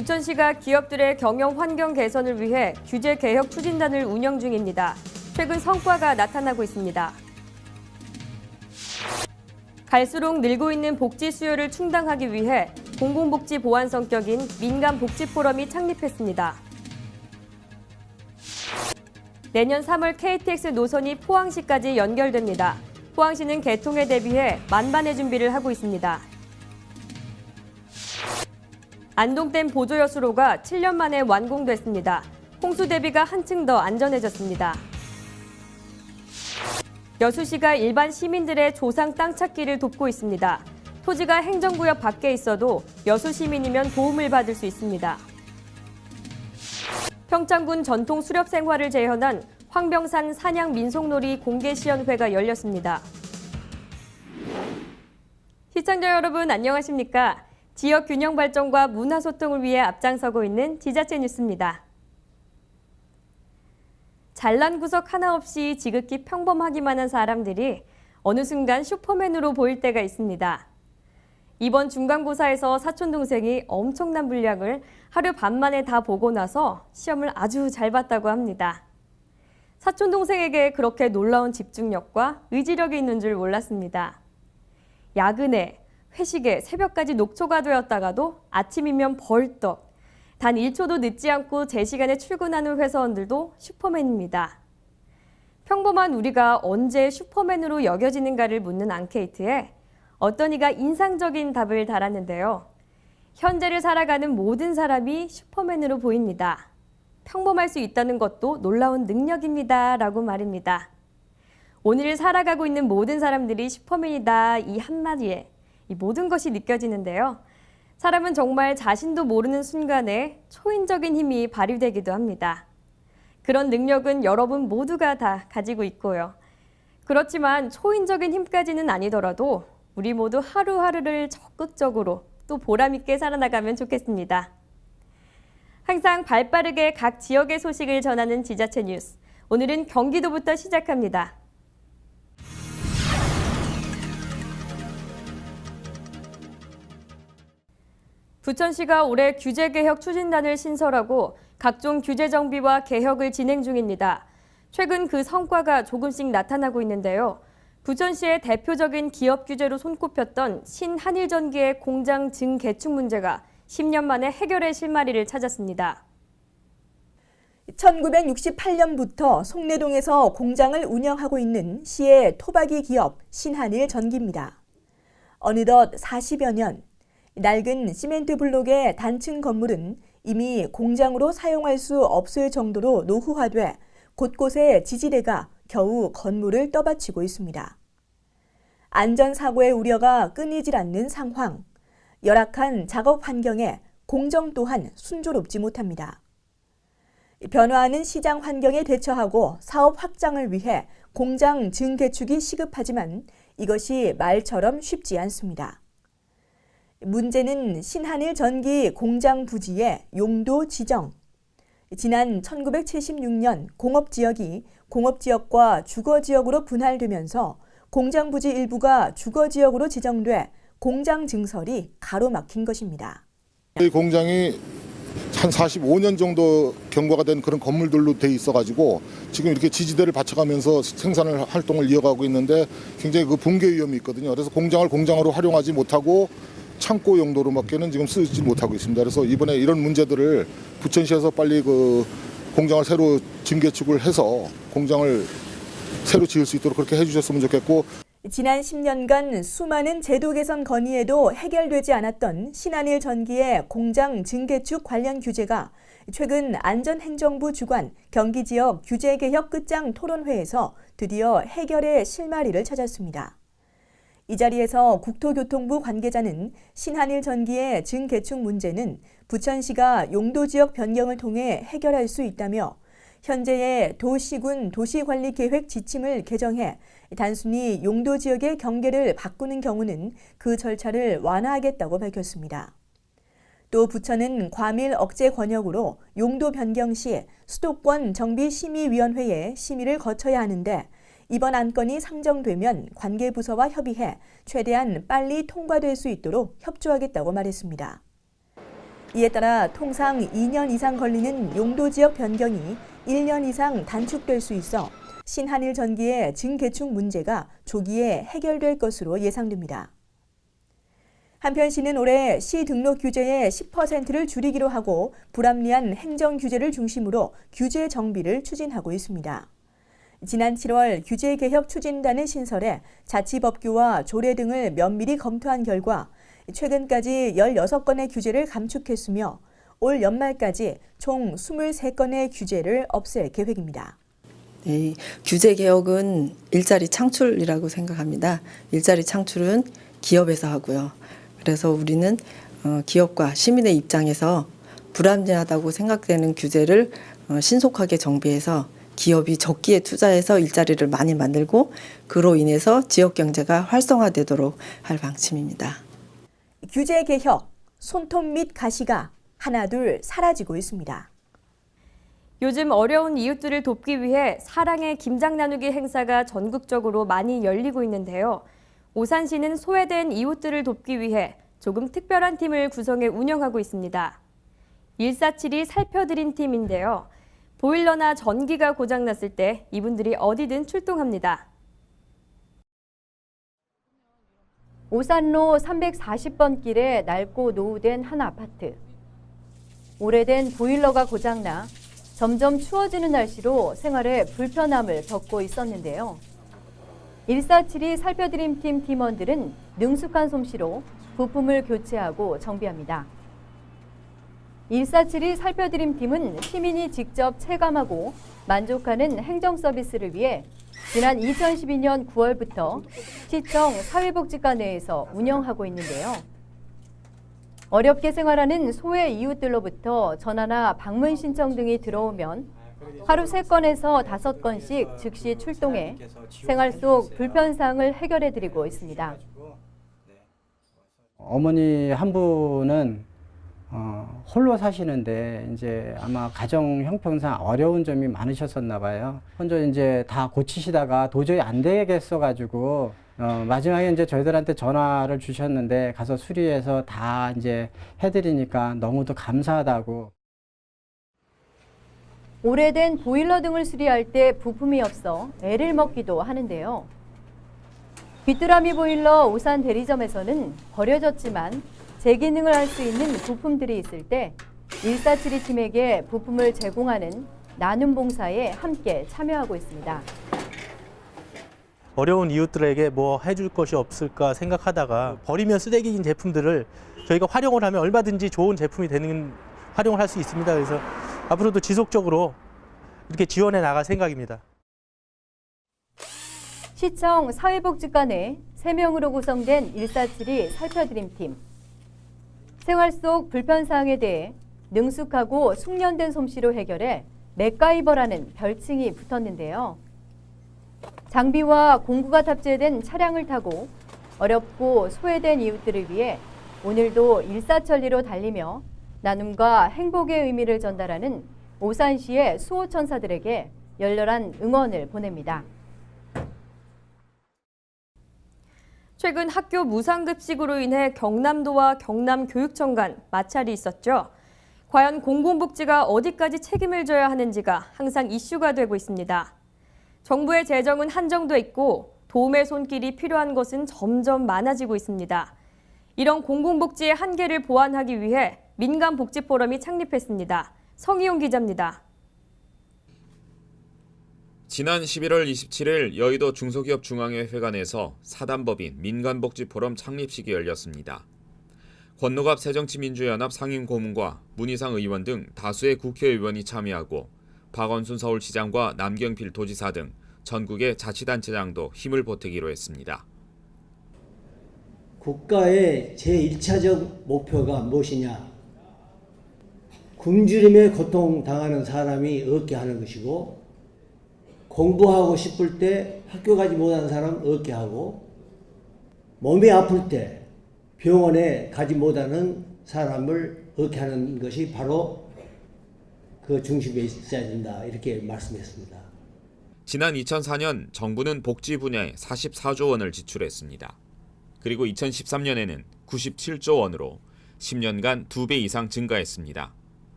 부천시가 기업들의 경영 환경 개선을 위해 규제 개혁 추진단을 운영 중입니다. 최근 성과가 나타나고 있습니다. 갈수록 늘고 있는 복지 수요를 충당하기 위해 공공복지 보완 성격인 민간 복지 포럼이 창립했습니다. 내년 3월 KTX 노선이 포항시까지 연결됩니다. 포항시는 개통에 대비해 만반의 준비를 하고 있습니다. 안동댐 보조여수로가 7년 만에 완공됐습니다. 홍수 대비가 한층 더 안전해졌습니다. 여수시가 일반 시민들의 조상 땅 찾기를 돕고 있습니다. 토지가 행정구역 밖에 있어도 여수 시민이면 도움을 받을 수 있습니다. 평창군 전통 수렵 생활을 재현한 황병산 산양 민속놀이 공개시연회가 열렸습니다. 시청자 여러분 안녕하십니까? 지역 균형 발전과 문화 소통을 위해 앞장서고 있는 지자체 뉴스입니다. 잘난 구석 하나 없이 지극히 평범하기만 한 사람들이 어느 순간 슈퍼맨으로 보일 때가 있습니다. 이번 중간고사에서 사촌동생이 엄청난 분량을 하루 반 만에 다 보고 나서 시험을 아주 잘 봤다고 합니다. 사촌동생에게 그렇게 놀라운 집중력과 의지력이 있는 줄 몰랐습니다. 야근에, 회식에 새벽까지 녹초가 되었다가도 아침이면 벌떡, 단 1초도 늦지 않고 제 시간에 출근하는 회사원들도 슈퍼맨입니다. 평범한 우리가 언제 슈퍼맨으로 여겨지는가를 묻는 앙케이트에 어떤 이가 인상적인 답을 달았는데요. 현재를 살아가는 모든 사람이 슈퍼맨으로 보입니다. 평범할 수 있다는 것도 놀라운 능력입니다. 라고 말입니다. 오늘을 살아가고 있는 모든 사람들이 슈퍼맨이다. 이 한마디에 이 모든 것이 느껴지는데요. 사람은 정말 자신도 모르는 순간에 초인적인 힘이 발휘되기도 합니다. 그런 능력은 여러분 모두가 다 가지고 있고요. 그렇지만 초인적인 힘까지는 아니더라도 우리 모두 하루하루를 적극적으로 또 보람있게 살아나가면 좋겠습니다. 항상 발빠르게 각 지역의 소식을 전하는 지자체 뉴스. 오늘은 경기도부터 시작합니다. 부천시가 올해 규제개혁 추진단을 신설하고 각종 규제 정비와 개혁을 진행 중입니다. 최근 그 성과가 조금씩 나타나고 있는데요. 부천시의 대표적인 기업 규제로 손꼽혔던 신한일전기의 공장 증개축 문제가 10년 만에 해결의 실마리를 찾았습니다. 1968년부터 송내동에서 공장을 운영하고 있는 시의 토박이 기업 신한일전기입니다. 어느덧 40여 년, 낡은 시멘트 블록의 단층 건물은 이미 공장으로 사용할 수 없을 정도로 노후화돼 곳곳에 지지대가 겨우 건물을 떠받치고 있습니다. 안전사고의 우려가 끊이질 않는 상황, 열악한 작업 환경에 공정 또한 순조롭지 못합니다. 변화하는 시장 환경에 대처하고 사업 확장을 위해 공장 증개축이 시급하지만 이것이 말처럼 쉽지 않습니다. 문제는 신한일전기 공장 부지의 용도 지정. 지난 1976년 공업지역이 공업지역과 주거지역으로 분할되면서 공장 부지 일부가 주거지역으로 지정돼 공장 증설이 가로막힌 것입니다. 이 공장이 한 45년 정도 경과가 된 그런 건물들로 돼 있어가지고 지금 이렇게 지지대를 받쳐가면서 생산을 활동을 이어가고 있는데 굉장히 그 붕괴 위험이 있거든요. 그래서 공장을 공장으로 활용하지 못하고 창고 용도로밖에는 지금 쓰지 못하고 있습니다. 그래서 이번에 이런 문제들을 부천시에서 빨리 그 공장을 새로 증개축을 해서 공장을 새로 지을 수 있도록 그렇게 해주셨으면 좋겠고. 지난 10년간 수많은 제도 개선 건의에도 해결되지 않았던 신한일전기의 공장 증개축 관련 규제가 최근 안전행정부 주관 경기지역 규제개혁 끝장 토론회에서 드디어 해결의 실마리를 찾았습니다. 이 자리에서 국토교통부 관계자는 신한일전기의 증개축 문제는 부천시가 용도지역 변경을 통해 해결할 수 있다며 현재의 도시군 도시관리계획 지침을 개정해 단순히 용도지역의 경계를 바꾸는 경우는 그 절차를 완화하겠다고 밝혔습니다. 또 부천은 과밀 억제 권역으로 용도 변경 시 수도권 정비심의위원회에 심의를 거쳐야 하는데 이번 안건이 상정되면 관계부서와 협의해 최대한 빨리 통과될 수 있도록 협조하겠다고 말했습니다. 이에 따라 통상 2년 이상 걸리는 용도 지역 변경이 1년 이상 단축될 수 있어 신한일 전기의 증개축 문제가 조기에 해결될 것으로 예상됩니다. 한편 시는 올해 시 등록 규제의 10%를 줄이기로 하고 불합리한 행정 규제를 중심으로 규제 정비를 추진하고 있습니다. 지난 7월 규제개혁 추진단의 신설에 자치법규와 조례 등을 면밀히 검토한 결과 최근까지 16건의 규제를 감축했으며 올 연말까지 총 23건의 규제를 없앨 계획입니다. 네, 규제 개혁은 일자리 창출이라고 생각합니다. 일자리 창출은 기업에서 하고요. 그래서 우리는 기업과 시민의 입장에서 불합리하다고 생각되는 규제를 신속하게 정비해서 기업이 적기에 투자해서 일자리를 많이 만들고 그로 인해서 지역 경제가 활성화되도록 할 방침입니다. 규제 개혁, 손톱 및 가시가 하나둘 사라지고 있습니다. 요즘 어려운 이웃들을 돕기 위해 사랑의 김장 나누기 행사가 전국적으로 많이 열리고 있는데요. 오산시는 소외된 이웃들을 돕기 위해 조금 특별한 팀을 구성해 운영하고 있습니다. 147이 살펴드린 팀인데요. 보일러나 전기가 고장났을 때 이분들이 어디든 출동합니다. 오산로 340번 길에 낡고 노후된 한 아파트. 오래된 보일러가 고장나 점점 추워지는 날씨로 생활에 불편함을 겪고 있었는데요. 147이 살펴드림 팀 팀원들은 능숙한 솜씨로 부품을 교체하고 정비합니다. 147이 살펴드림 팀은 시민이 직접 체감하고 만족하는 행정 서비스를 위해 지난 2012년 9월부터 시청 사회복지과 내에서 운영하고 있는데요. 어렵게 생활하는 소외 이웃들로부터 전화나 방문 신청 등이 들어오면 하루 3건에서 5건씩 즉시 출동해 생활 속 불편사항을 해결해드리고 있습니다. 어머니 한 분은 홀로 사시는데 이제 아마 가정 형편상 어려운 점이 많으셨었나 봐요. 혼자 이제 다 고치시다가 도저히 안 되겠어 가지고 마지막에 이제 저희들한테 전화를 주셨는데 가서 수리해서 다 이제 해드리니까 너무도 감사하다고. 오래된 보일러 등을 수리할 때 부품이 없어 애를 먹기도 하는데요. 귀뚜라미 보일러 오산 대리점에서는 버려졌지만 재기능을 할 수 있는 부품들이 있을 때 147이 팀에게 부품을 제공하는 나눔 봉사에 함께 참여하고 있습니다. 어려운 이웃들에게 뭐 해줄 것이 없을까 생각하다가 버리면 쓰레기인 제품들을 저희가 활용을 하면 얼마든지 좋은 제품이 되는 활용을 할 수 있습니다. 그래서 앞으로도 지속적으로 이렇게 지원해 나갈 생각입니다. 시청 사회복지과 내 3명으로 구성된 147이 살펴드림 팀. 생활 속 불편사항에 대해 능숙하고 숙련된 솜씨로 해결해 맥가이버라는 별칭이 붙었는데요. 장비와 공구가 탑재된 차량을 타고 어렵고 소외된 이웃들을 위해 오늘도 일사천리로 달리며 나눔과 행복의 의미를 전달하는 오산시의 수호천사들에게 열렬한 응원을 보냅니다. 최근 학교 무상급식으로 인해 경남도와 경남교육청 간 마찰이 있었죠. 과연 공공복지가 어디까지 책임을 져야 하는지가 항상 이슈가 되고 있습니다. 정부의 재정은 한정돼 있고 도움의 손길이 필요한 것은 점점 많아지고 있습니다. 이런 공공복지의 한계를 보완하기 위해 민간복지포럼이 창립했습니다. 성희용 기자입니다. 지난 11월 27일 여의도 중소기업중앙회 회관에서 사단법인 민간복지포럼 창립식이 열렸습니다. 권노갑 새정치민주연합 상임고문과 문희상 의원 등 다수의 국회의원이 참여하고 박원순 서울시장과 남경필 도지사 등 전국의 자치단체장도 힘을 보태기로 했습니다. 국가의 제1차적 목표가 무엇이냐? 굶주림에 고통당하는 사람이 없게 하는 것이고 공부하고 싶을 때 학교 가지 못하는 사람 없게 하고 몸이 아플 때 병원에 가지 못하는 사람을 없게 하는 것이 바로 그 중심에 있어야 된다 이렇게 말씀했습니다. 지난 2004년 정부는 복지 분야에 44조 원을 지출했습니다. 그리고 2013년에는 97조 원으로 10년간 2배 이상 증가했습니다.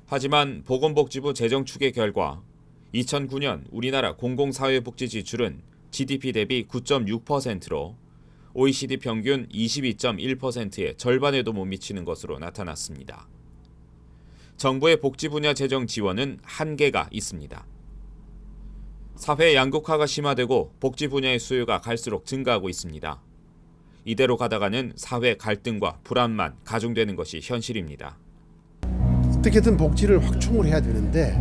하지만 보건복지부 재정 추계 결과 2009년 우리나라 공공사회복지 지출은 GDP 대비 9.6%로 OECD 평균 22.1%의 절반에도 못 미치는 것으로 나타났습니다. 정부의 복지 분야 재정 지원은 한계가 있습니다. 사회 양극화가 심화되고 복지 분야의 수요가 갈수록 증가하고 있습니다. 이대로 가다가는 사회 갈등과 불안만 가중되는 것이 현실입니다. 어떻게든 복지를 확충을 해야 되는데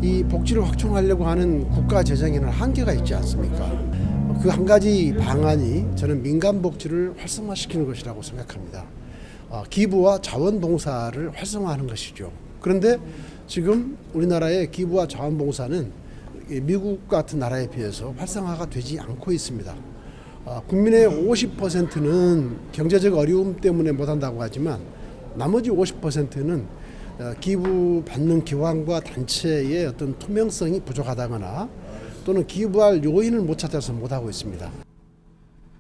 이 복지를 확충하려고 하는 국가 재정에는 한계가 있지 않습니까? 그 한 가지 방안이 저는 민간 복지를 활성화시키는 것이라고 생각합니다. 기부와 자원봉사를 활성화하는 것이죠. 그런데 지금 우리나라의 기부와 자원봉사는 미국 같은 나라에 비해서 활성화가 되지 않고 있습니다. 국민의 50%는 경제적 어려움 때문에 못한다고 하지만 나머지 50%는 기부받는 기관과 단체의 어떤 투명성이 부족하다거나 또는 기부할 요인을 못 찾아서 못하고 있습니다.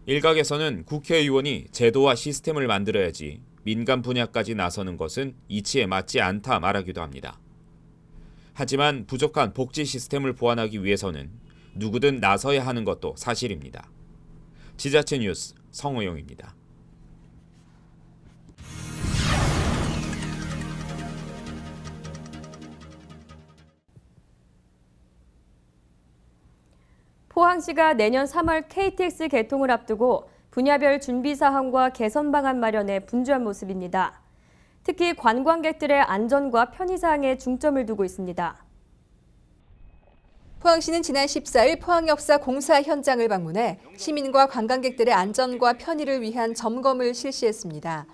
일각에서는 국회의원이 제도와 시스템을 만들어야지 민간 분야까지 나서는 것은 이치에 맞지 않다 말하기도 합니다. 하지만 부족한 복지 시스템을 보완하기 위해서는 누구든 나서야 하는 것도 사실입니다. 지자체 뉴스 성호용입니다. 포항시가 내년 3월 KTX 개통을 앞두고 분야별 준비 사항과 개선 방안 마련에 분주한 모습입니다. 특히 관광객들의 안전과 편의 사항에 중점을 두고 있습니다. 포항시는 지난 14일 포항역사 공사 현장을 방문해 시민과 관광객들의 안전과 편의를 위한 점검을 실시했습니다.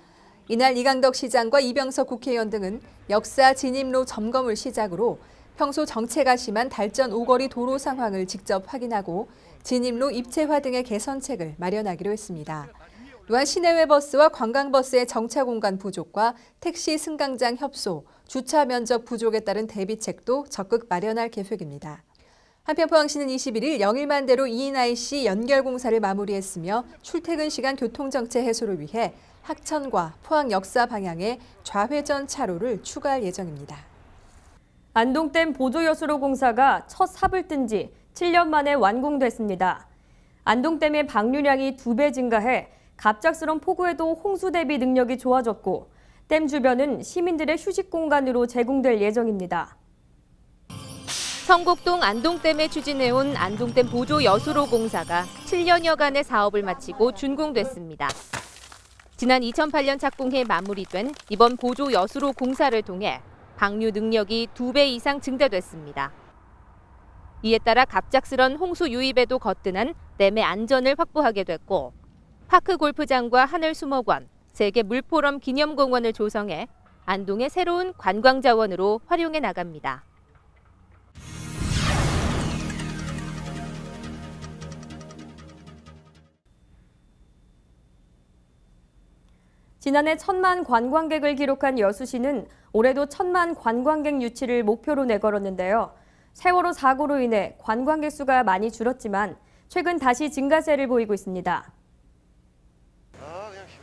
이날 이강덕 시장과 이병석 국회의원 등은 역사 진입로 점검을 시작으로 평소 정체가 심한 달전 오거리 도로 상황을 직접 확인하고 진입로 입체화 등의 개선책을 마련하기로 했습니다. 또한 시내외 버스와 관광버스의 정차 공간 부족과 택시 승강장 협소, 주차 면적 부족에 따른 대비책도 적극 마련할 계획입니다. 한편 포항시는 21일 영일만대로 2인 IC 연결 공사를 마무리했으며 출퇴근 시간 교통정체 해소를 위해 학천과 포항 역사 방향에 좌회전 차로를 추가할 예정입니다. 안동댐 보조여수로 공사가 첫 삽을 뜬 지 7년 만에 완공됐습니다. 안동댐의 방류량이 2배 증가해 갑작스런 폭우에도 홍수 대비 능력이 좋아졌고 댐 주변은 시민들의 휴식 공간으로 제공될 예정입니다. 성곡동 안동댐에 추진해온 안동댐 보조여수로 공사가 7년여간의 사업을 마치고 준공됐습니다. 지난 2008년 착공해 마무리된 이번 보조여수로 공사를 통해 방류 능력이 2배 이상 증대됐습니다. 이에 따라 갑작스런 홍수 유입에도 거뜬한 댐의 안전을 확보하게 됐고 파크 골프장과 하늘수목원, 세계 물포럼 기념공원을 조성해 안동의 새로운 관광 자원으로 활용해 나갑니다. 지난해 1,000만 관광객을 기록한 여수시는 올해도 1,000만 관광객 유치를 목표로 내걸었는데요. 세월호 사고로 인해 관광객 수가 많이 줄었지만 최근 다시 증가세를 보이고 있습니다.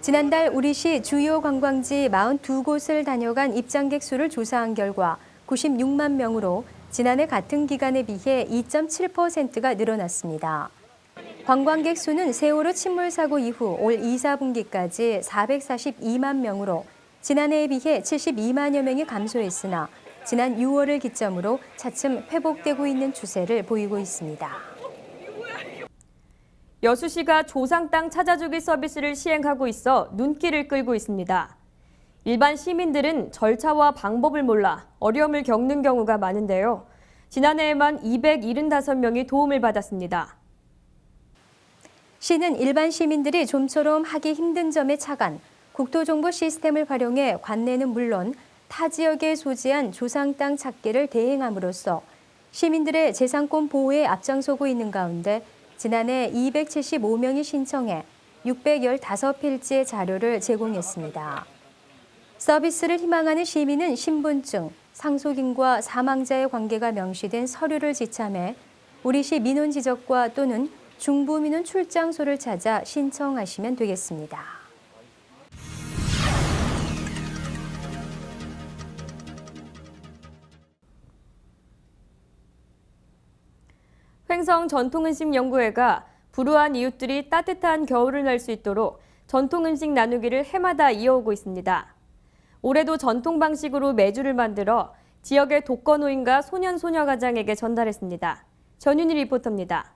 지난달 우리시 주요 관광지 42곳을 다녀간 입장객 수를 조사한 결과 96만 명으로 지난해 같은 기간에 비해 2.7%가 늘어났습니다. 관광객 수는 세월호 침몰 사고 이후 올 2, 4분기까지 442만 명으로 지난해에 비해 72만여 명이 감소했으나 지난 6월을 기점으로 차츰 회복되고 있는 추세를 보이고 있습니다. 여수시가 조상 땅 찾아주기 서비스를 시행하고 있어 눈길을 끌고 있습니다. 일반 시민들은 절차와 방법을 몰라 어려움을 겪는 경우가 많은데요. 지난해에만 275명이 도움을 받았습니다. 시는 일반 시민들이 좀처럼 하기 힘든 점에 착안, 국토정보 시스템을 활용해 관내는 물론 타 지역에 소지한 조상 땅 찾기를 대행함으로써 시민들의 재산권 보호에 앞장서고 있는 가운데 지난해 275명이 신청해 615필지의 자료를 제공했습니다. 서비스를 희망하는 시민은 신분증, 상속인과 사망자의 관계가 명시된 서류를 지참해 우리시 민원지적과 또는 중부민원 출장소를 찾아 신청하시면 되겠습니다. 횡성 전통음식연구회가 불우한 이웃들이 따뜻한 겨울을 날 수 있도록 전통음식 나누기를 해마다 이어오고 있습니다. 올해도 전통 방식으로 메주를 만들어 지역의 독거노인과 소년소녀가장에게 전달했습니다. 전윤희 리포터입니다.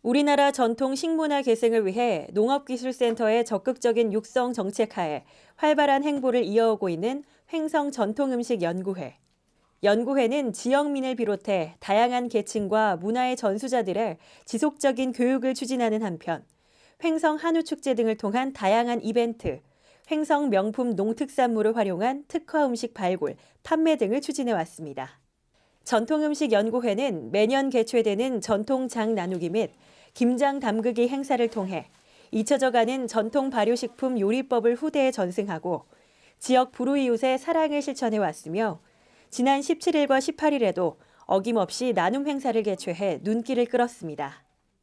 우리나라 전통 식문화 계승을 위해 농업기술센터의 적극적인 육성 정책하에 활발한 행보를 이어오고 있는 횡성 전통음식연구회. 연구회는 지역민을 비롯해 다양한 계층과 문화의 전수자들의 지속적인 교육을 추진하는 한편 횡성 한우축제 등을 통한 다양한 이벤트, 횡성 명품 농특산물을 활용한 특화 음식 발굴, 판매 등을 추진해 왔습니다. 전통음식연구회는 매년 개최되는 전통장 나누기 및 김장 담그기 행사를 통해 잊혀져가는 전통 발효식품 요리법을 후대에 전승하고 지역 불우이웃의 사랑을 실천해 왔으며 지난 17일과 18일에도 어김없이 나눔 행사를 개최해 눈길을 끌었습니다.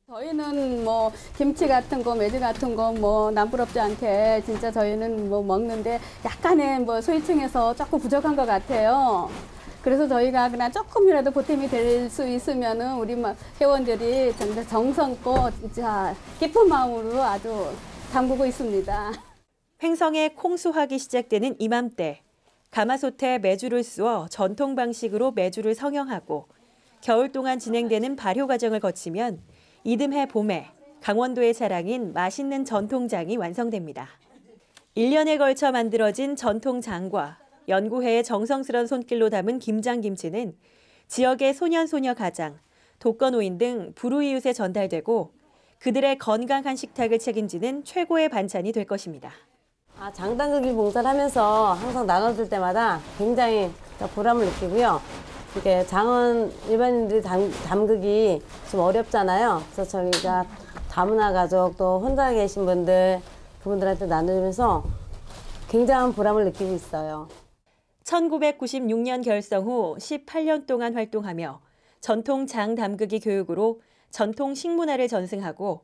저희는 뭐 김치 같은 거, 메주 같은 거 뭐 남부럽지 않게 진짜 저희는 뭐 먹는데 약간의 뭐 소위층에서 조금 부족한 것 같아요. 그래서 저희가 그냥 조금이라도 보탬이 될 수 있으면은 우리 회원들이 정말 정성껏 진짜 기쁜 마음으로 아주 담그고 있습니다. 횡성의 콩수확이 시작되는 이맘때 가마솥에 메주를 쑤어 전통 방식으로 메주를 성형하고 겨울 동안 진행되는 발효 과정을 거치면 이듬해 봄에 강원도의 자랑인 맛있는 전통장이 완성됩니다. 1년에 걸쳐 만들어진 전통장과 연구회의 정성스런 손길로 담은 김장김치는 지역의 소년소녀 가장, 독거노인 등 불우이웃에 전달되고 그들의 건강한 식탁을 책임지는 최고의 반찬이 될 것입니다. 장담그기 봉사를 하면서 항상 나눠줄 때마다 굉장히 보람을 느끼고요. 이렇게 장은 일반인들이 담그기 좀 어렵잖아요. 그래서 저희가 다문화 가족 또 혼자 계신 분들 그분들한테 나누면서 굉장한 보람을 느끼고 있어요. 1996년 결성 후 18년 동안 활동하며 전통 장 담그기 교육으로 전통 식문화를 전승하고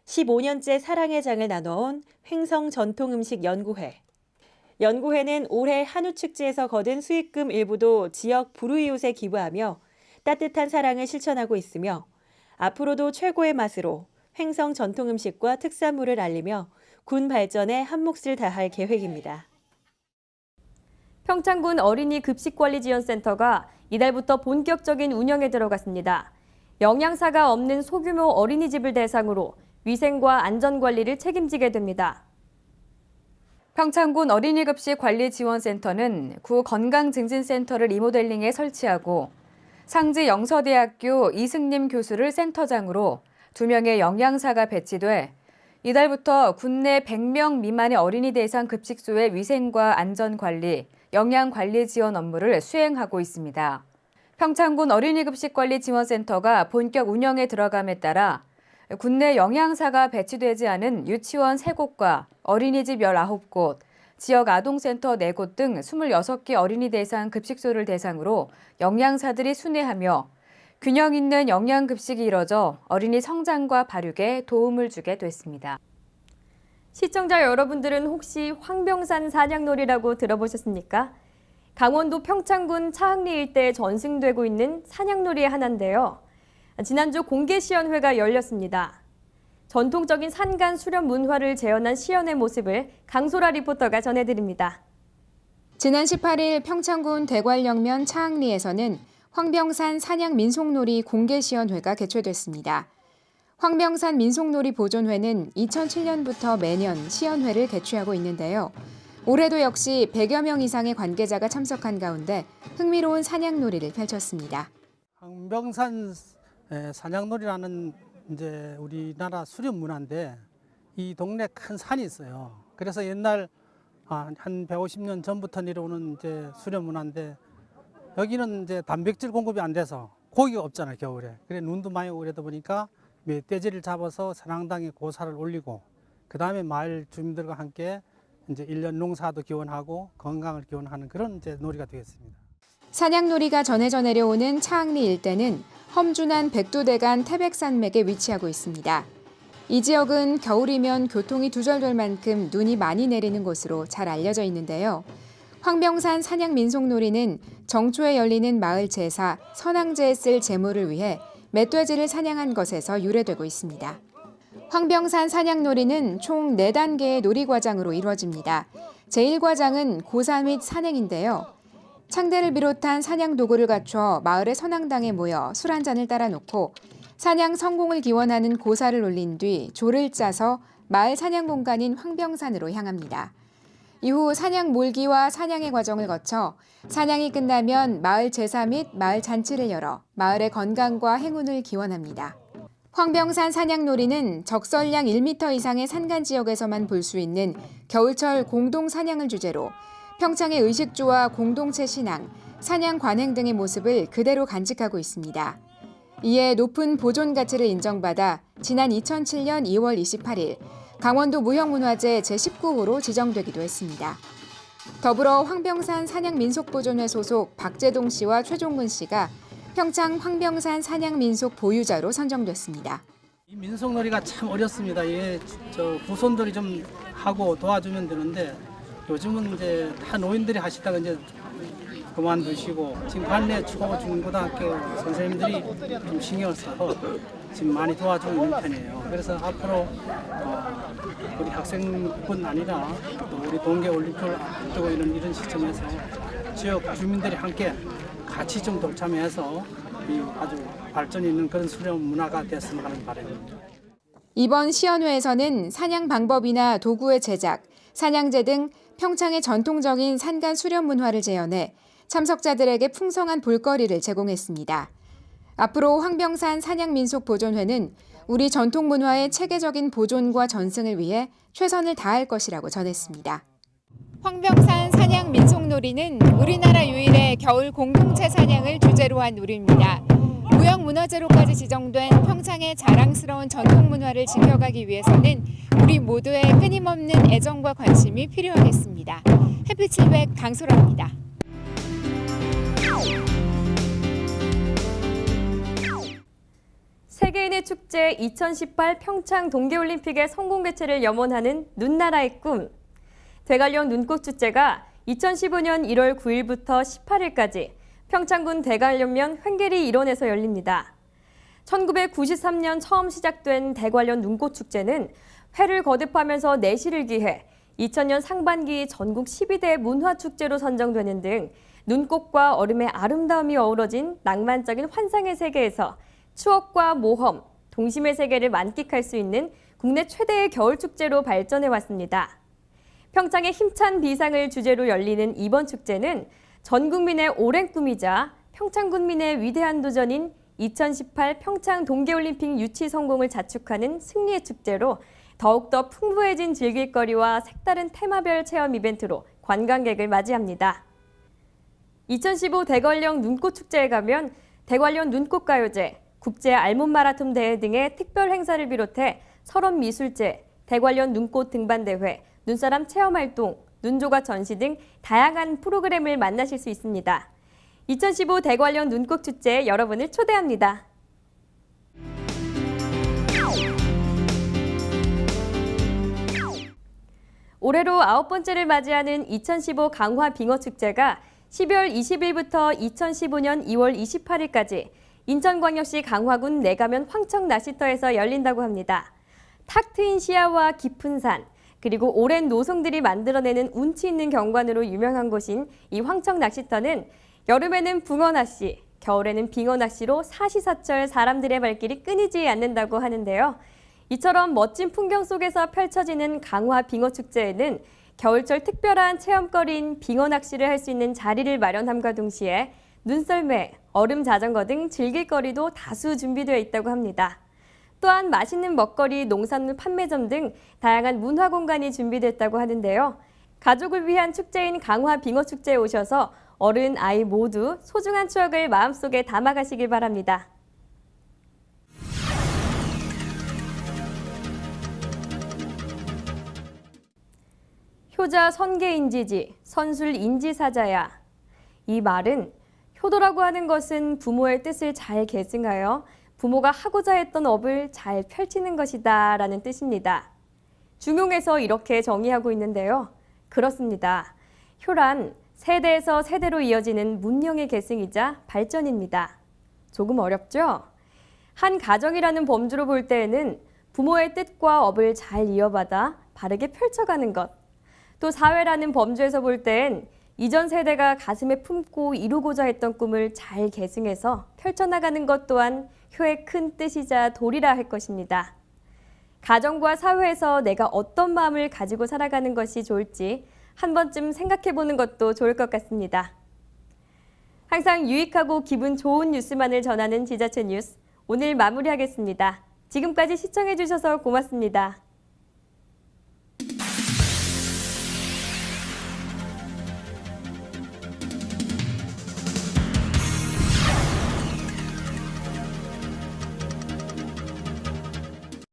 15년째 사랑의 장을 나눠온 횡성 전통음식연구회. 연구회는 올해 한우축제에서 거둔 수익금 일부도 지역 불우이웃에 기부하며 따뜻한 사랑을 실천하고 있으며 앞으로도 최고의 맛으로 횡성 전통음식과 특산물을 알리며 군 발전에 한몫을 다할 계획입니다. 평창군 어린이 급식관리지원센터가 이달부터 본격적인 운영에 들어갔습니다. 영양사가 없는 소규모 어린이집을 대상으로 위생과 안전관리를 책임지게 됩니다. 평창군 어린이급식관리지원센터는 구 건강증진센터를 리모델링해 설치하고 상지 영서대학교 이승림 교수를 센터장으로 2명의 영양사가 배치돼 이달부터 국내 100명 미만의 어린이 대상 급식소의 위생과 안전관리, 영양관리 지원 업무를 수행하고 있습니다. 평창군 어린이급식관리지원센터가 본격 운영에 들어감에 따라 국내 영양사가 배치되지 않은 유치원 3곳과 어린이집 19곳, 지역 아동센터 4곳 등 26개 어린이 대상 급식소를 대상으로 영양사들이 순회하며 균형 있는 영양급식이 이뤄져 어린이 성장과 발육에 도움을 주게 됐습니다. 시청자 여러분들은 혹시 황병산 사냥놀이라고 들어보셨습니까? 강원도 평창군 차흥리 일대에 전승되고 있는 사냥놀이의 하나인데요. 지난주 공개시연회가 열렸습니다. 전통적인 산간 수련 문화를 재현한 시연의 모습을 강소라 리포터가 전해드립니다. 지난 18일 평창군 대관령면 차흥리에서는 황병산 사냥 민속놀이 공개시연회가 개최됐습니다. 황병산 민속놀이 보존회는 2007년부터 매년 시연회를 개최하고 있는데요. 올해도 역시 100여 명 이상의 관계자가 참석한 가운데 흥미로운 사냥놀이를 펼쳤습니다. 황병산 사냥놀이라는 이제 우리나라 수련 문화인데 이 동네 큰 산이 있어요. 그래서 옛날 한 150년 전부터 내려오는 이제 수련 문화인데 여기는 이제 단백질 공급이 안 돼서 고기가 없잖아요, 겨울에. 그래 눈도 많이 오고 그러다 보니까 멧돼지를 잡아서 산항당에 고사를 올리고 그 다음에 마을 주민들과 함께 이제 1년 농사도 기원하고 건강을 기원하는 그런 이제 놀이가 되겠습니다. 사냥놀이가 전해져 내려오는 차흥리 일대는 험준한 백두대간 태백산맥에 위치하고 있습니다. 이 지역은 겨울이면 교통이 두절될 만큼 눈이 많이 내리는 곳으로 잘 알려져 있는데요. 황병산 사냥 민속놀이는 정초에 열리는 마을 제사, 선항제에 쓸 제물을 위해 멧돼지를 사냥한 것에서 유래되고 있습니다. 황병산 사냥놀이는 총 4단계의 놀이과장으로 이루어집니다. 제1과장은 고사 및 산행인데요. 창대를 비롯한 사냥 도구를 갖춰 마을의 선앙당에 모여 술 한 잔을 따라 놓고 사냥 성공을 기원하는 고사를 올린 뒤 조를 짜서 마을 사냥 공간인 황병산으로 향합니다. 이후 사냥 몰기와 사냥의 과정을 거쳐 사냥이 끝나면 마을 제사 및 마을 잔치를 열어 마을의 건강과 행운을 기원합니다. 황병산 사냥놀이는 적설량 1m 이상의 산간 지역에서만 볼 수 있는 겨울철 공동 사냥을 주제로 평창의 의식주와 공동체 신앙, 사냥 관행 등의 모습을 그대로 간직하고 있습니다. 이에 높은 보존 가치를 인정받아 지난 2007년 2월 28일 강원도 무형문화재 제19호로 지정되기도 했습니다. 더불어 황병산 사냥민속보존회 소속 박재동 씨와 최종근 씨가 평창 황병산 사냥민속 보유자로 선정됐습니다. 이 민속놀이가 참 어렵습니다. 후손들이 좀 하고 도와주면 되는데 요즘은 이제 다 노인들이 하시다가 이제 그만두시고 지금 관내 초, 중고등학교 선생님들이 좀 신경을 써서 지금 많이 도와주고 있는 편이에요. 그래서 앞으로 우리 학생뿐 아니라 또 우리 동계올림픽을 앞두고 있는 이런 시점에서 지역 주민들이 함께 같이 좀 동참해서 아주 발전 있는 그런 수련 문화가 됐으면 하는 바람입니다. 이번 시연회에서는 사냥 방법이나 도구의 제작, 사냥제 등 평창의 전통적인 산간 수련 문화를 재현해 참석자들에게 풍성한 볼거리를 제공했습니다. 앞으로 황병산 사냥민속보존회는 우리 전통 문화의 체계적인 보존과 전승을 위해 최선을 다할 것이라고 전했습니다. 황병산 사냥민속놀이는 우리나라 유일의 겨울 공동체 사냥을 주제로 한 놀이입니다. 무형문화재로까지 지정된 평창의 자랑스러운 전통문화를 지켜가기 위해서는 우리 모두의 끊임없는 애정과 관심이 필요하겠습니다. 햇빛700 강소라입니다. 세계인의 축제 2018 평창 동계올림픽의 성공 개최를 염원하는 눈나라의 꿈. 대관령 눈꽃축제가 2015년 1월 9일부터 18일까지 평창군 대관령면 횡계리 일원에서 열립니다. 1993년 처음 시작된 대관령 눈꽃축제는 회를 거듭하면서 내실을 기해 2000년 상반기 전국 12대 문화축제로 선정되는 등 눈꽃과 얼음의 아름다움이 어우러진 낭만적인 환상의 세계에서 추억과 모험, 동심의 세계를 만끽할 수 있는 국내 최대의 겨울축제로 발전해왔습니다. 평창의 힘찬 비상을 주제로 열리는 이번 축제는 전 국민의 오랜 꿈이자 평창군민의 위대한 도전인 2018 평창 동계올림픽 유치 성공을 자축하는 승리의 축제로 더욱더 풍부해진 즐길거리와 색다른 테마별 체험 이벤트로 관광객을 맞이합니다. 2015 대관령 눈꽃축제에 가면 대관령 눈꽃가요제, 국제 알몸 마라톤 대회 등의 특별 행사를 비롯해 설원미술제, 대관령 눈꽃 등반대회, 눈사람 체험활동, 눈조각 전시 등 다양한 프로그램을 만나실 수 있습니다. 2015 대관령 눈꽃축제에 여러분을 초대합니다. 올해로 9번째를 맞이하는 2015 강화 빙어축제가 12월 20일부터 2015년 2월 28일까지 인천광역시 강화군 내가면 황청낚시터에서 열린다고 합니다. 탁 트인 시야와 깊은 산, 그리고 오랜 노송들이 만들어내는 운치 있는 경관으로 유명한 곳인 이 황청낚시터는 여름에는 붕어낚시, 겨울에는 빙어낚시로 사시사철 사람들의 발길이 끊이지 않는다고 하는데요. 이처럼 멋진 풍경 속에서 펼쳐지는 강화 빙어축제에는 겨울철 특별한 체험거리인 빙어낚시를 할 수 있는 자리를 마련함과 동시에 눈썰매, 얼음 자전거 등 즐길거리도 다수 준비되어 있다고 합니다. 또한 맛있는 먹거리, 농산물 판매점 등 다양한 문화공간이 준비됐다고 하는데요. 가족을 위한 축제인 강화 빙어축제에 오셔서 어른, 아이 모두 소중한 추억을 마음속에 담아가시길 바랍니다. 효자 선계인지지, 선술인지사자야. 이 말은 효도라고 하는 것은 부모의 뜻을 잘 계승하여 부모가 하고자 했던 업을 잘 펼치는 것이다 라는 뜻입니다. 중용에서 이렇게 정의하고 있는데요. 그렇습니다. 효란 세대에서 세대로 이어지는 문명의 계승이자 발전입니다. 조금 어렵죠? 한 가정이라는 범주로 볼 때에는 부모의 뜻과 업을 잘 이어받아 바르게 펼쳐가는 것, 또 사회라는 범주에서 볼 때엔 이전 세대가 가슴에 품고 이루고자 했던 꿈을 잘 계승해서 펼쳐나가는 것 또한 효의 큰 뜻이자 도리라 할 것입니다. 가정과 사회에서 내가 어떤 마음을 가지고 살아가는 것이 좋을지 한 번쯤 생각해보는 것도 좋을 것 같습니다. 항상 유익하고 기분 좋은 뉴스만을 전하는 지자체 뉴스, 오늘 마무리하겠습니다. 지금까지 시청해주셔서 고맙습니다.